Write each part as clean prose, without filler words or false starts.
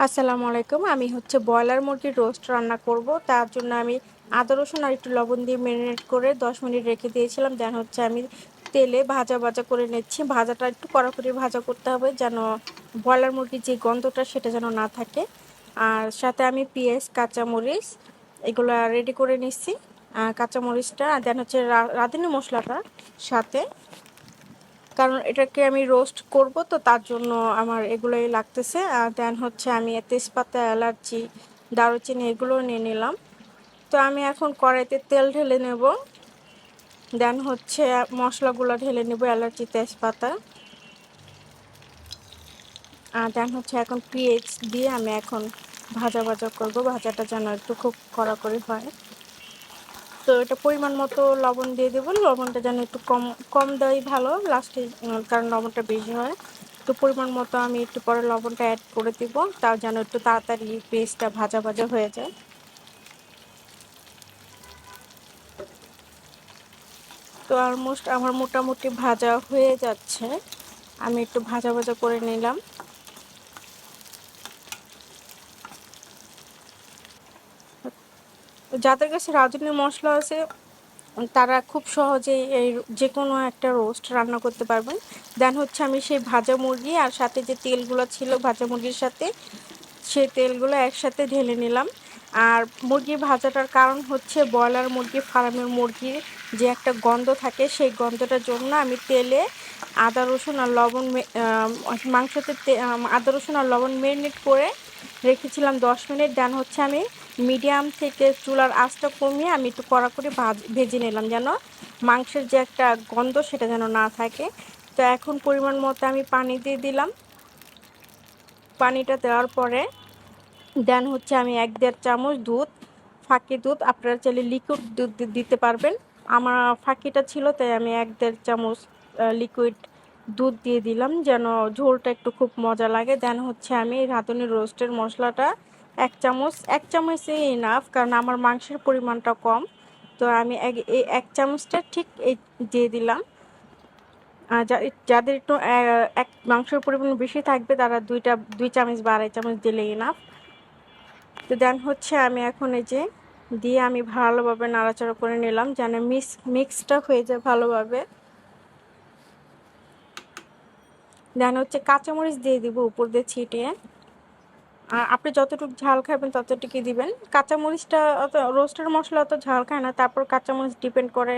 আসসালামু আলাইকুম। আমি হচ্ছে ব্রয়লার মুরগির রোস্ট রান্না করব। তার জন্য আমি আদা, রসুন আর একটু লবণ দিয়ে মেরিনেট করে ১০ মিনিট রেখে দিয়েছিলাম। দেন হচ্ছে আমি তেলে ভাজা করে নিচ্ছি। ভাজাটা একটু কড়া করে ভাজা করতে হবে যেন ব্রয়লার মুরগির যে গন্ধটা সেটা যেন না থাকে। আর সাথে আমি পেঁয়াজ, কাঁচামরিচ এগুলা রেডি করে নিচ্ছি। কাঁচামরিচটা আর দেন হচ্ছে রাঁধুনি মশলাটা সাথে, কারণ এটাকে আমি রোস্ট করব তো তার জন্য আমার এগুলোই লাগতেছে। আর দেন হচ্ছে আমি তেজপাতা, এলাচি, দারুচিনি এগুলো নিয়ে নিলাম। তো আমি এখন কড়াইতে তেল ঢেলে নেব। দেন হচ্ছে মশলাগুলো ঢেলে নেব, এলাচি, তেজপাতা। আর দেন হচ্ছে এখন পেঁয়াজ দিয়ে আমি এখন ভাজা করব। ভাজাটা যেন একটু খুব কড়াকড়ি হয়। তো এটা পরিমাণ মতো লবণ দিয়ে দেবো। লবণটা যেন একটু কম কম দেওয়াই ভালো লাস্টে, কারণ লবণটা বেশি হয়। তো পরিমাণ মতো আমি একটু পরে লবণটা অ্যাড করে দিব, তাও যেন একটু তাড়াতাড়ি পেস্টটা ভাজা হয়ে যায়। তো অলমোস্ট আমার মোটামুটি ভাজা হয়ে যাচ্ছে। আমি একটু ভাজা করে নিলাম। যাদের কাছে রাঁধুনি মশলা আছে তারা খুব সহজেই এই যে কোনো একটা রোস্ট রান্না করতে পারবেন। দেন হচ্ছে আমি সেই ভাজা মুরগি আর সাথে যে তেলগুলো ছিল ভাজা মুরগির সাথে, সেই তেলগুলো একসাথে ঢেলে নিলাম। আর মুরগি ভাজাটার কারণ হচ্ছে ব্রয়লার মুরগি, ফার্মের মুরগির যে একটা গন্ধ থাকে সেই গন্ধটার জন্য আমি তেলে আদা রসুন আর লবণ মাংসতে আদা রসুন আর লবণ মেরিনেট করে রেখেছিলাম ১০ মিনিট। দেন হচ্ছে আমি মিডিয়াম থেকে চুলার আঁচটা কমিয়ে আমি একটু কড়া করে ভেজে নিলাম যেন মাংসের যে একটা গন্ধ সেটা যেন না থাকে। তো এখন পরিমাণ মতো আমি পানি দিয়ে দিলাম। পানিটা দেওয়ার পরে দেন হচ্ছে আমি ১-১.৫ চামচ দুধ, ফাঁকি দুধ, আপনারা চাইলে লিকুইড দুধ দিতে পারবেন। আমার ফাঁকিটা ছিল তাই আমি ১-১.৫ চামচ লিকুইড দুধ দিয়ে দিলাম যেন ঝোলটা একটু খুব মজা লাগে। দেন হচ্ছে আমি রাঁধুনি রোস্টের মশলাটা ১ চামচই ইনাফ, কারণ আমার মাংসের পরিমাণটা কম। তো আমি এই ১ চামচটা ঠিক এই দিয়ে দিলাম। যাদের একটু মাংসের পরিমাণ বেশি থাকবে তারা ২ চামচ বা ২.৫ চামচ দিলে ইনাফ। তো দেন হচ্ছে আমি এখন এই যে দিয়ে আমি ভালোভাবে নাড়াচাড়া করে নিলাম যেন মিক্সটা হয়ে যায় ভালোভাবে। দেন হচ্ছে কাঁচামরিচ দিয়ে দিব উপর দিয়ে ছিটিয়ে। আর আপনি যতটুকু ঝাল খাবেন ততটুকুই দিবেন। কাঁচামরিচটা অত রোস্টের মশলা অত ঝাল খায় না, তারপর কাঁচামরিচ ডিপেন্ড করে।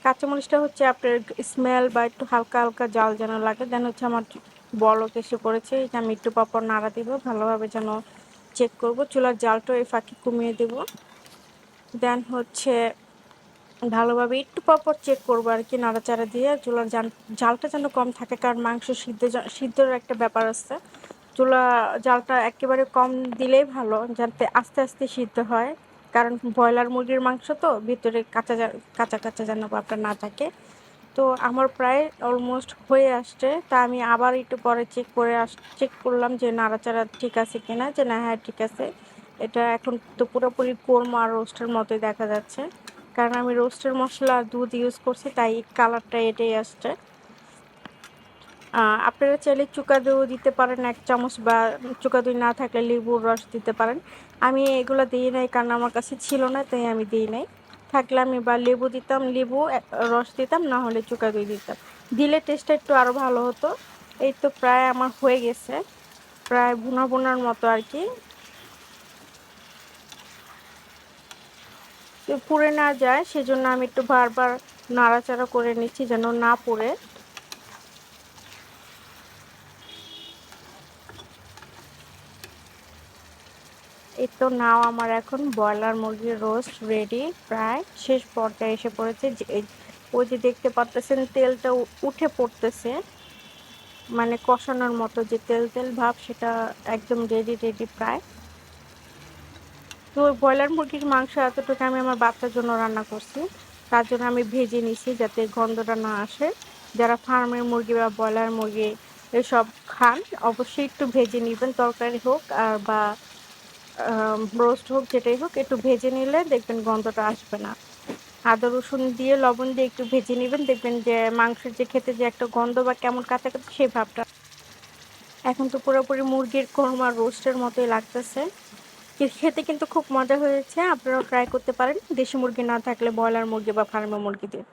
কাঁচামরিচটা হচ্ছে আপনার স্মেল বা একটু হালকা জাল যেন লাগে। দেন হচ্ছে আমার বলক এসে পড়েছে, এটা আমি একটু পরপর নাড়া দিব ভালোভাবে যেন চেক করব। চুলার জালটা এই ফাঁকে কমিয়ে দেব। দেন হচ্ছে ভালোভাবে একটু পরপর চেক করবো আর কি, নাড়াচাড়া দিয়ে। চুলার জালটা যেন কম থাকে, কারণ মাংস সিদ্ধর একটা ব্যাপার আছে। চুলা জালটা একেবারে কম দিলেই ভালো, যাতে আস্তে আস্তে সিদ্ধ হয়, কারণ ব্রয়লার মুরগির মাংস তো ভিতরে কাঁচা যেন আপনার না থাকে। তো আমার প্রায় অলমোস্ট হয়ে আসছে, তা আমি আবার একটু পরে চেক করলাম যে নাড়াচাড়া ঠিক আছে কিনা, যে না হ্যাঁ ঠিক আছে। এটা এখন তো পুরোপুরি কোরমা আর রোস্টের মতোই দেখা যাচ্ছে, কারণ আমি রোস্টের মশলা দুধ ইউজ করছি তাই কালারটা এটাই আসছে। আপনারা চাইলে চুকা দইও দিতে পারেন ১ চামচ, বা চুকা দই না থাকলে লেবুর রস দিতে পারেন। আমি এগুলো দিই নাই কারণ আমার কাছে ছিল না তাই আমি দিই নাই। থাকলে আমি বা লেবু দিতাম, লেবু রস দিতাম, না হলে চুকা দই দিতাম। দিলে টেস্টটা একটু আরও ভালো হতো। এই তো প্রায় আমার হয়ে গেছে, প্রায় ভুনার মতো আর কি। পুড়ে না যায় সেজন্য আমি একটু বারবার নাড়াচাড়া করে নিচ্ছি যেন না পুড়ে। এই তো নাও আমার এখন ব্রয়লার মুরগির রোস্ট রেডি, প্রায় শেষ পর্যায়ে এসে পড়েছে। ওই যে দেখতে পাচ্ছেন তেলটা উঠে পড়তেছে, মানে কষানোর মতো যে তেল ভাব, সেটা একদম রেডি প্রায়। তো ব্রয়লার মুরগির মাংস এতটুকু আমি আমার বাচ্চার জন্য রান্না করছি, তার জন্য আমি ভেজে নিছি যাতে গন্ধটা না আসে। যারা ফার্মের মুরগি বা ব্রয়লার মুরগি এসব খান অবশ্যই একটু ভেজে নেবেন, তরকারি হোক আর বা রোস্ট হোক, যেটাই হোক একটু ভেজে নিলে দেখবেন গন্ধটা আসবে না। আদা রসুন দিয়ে লবণ দিয়ে একটু ভেজে নেবেন, দেখবেন যে মাংসের যে খেতে যে একটা গন্ধ বা কেমন কাঁচা সেই ভাবটা। এখন তো পুরোপুরি মুরগির কোরমা রোস্টের মতোই লাগতেছে। খেতে কিন্তু খুব মজা হয়েছে। আপনারাও ট্রাই করতে পারেন। দেশি মুরগি না থাকলে ব্রয়লার মুরগি বা ফার্মে মুরগি দিয়ে।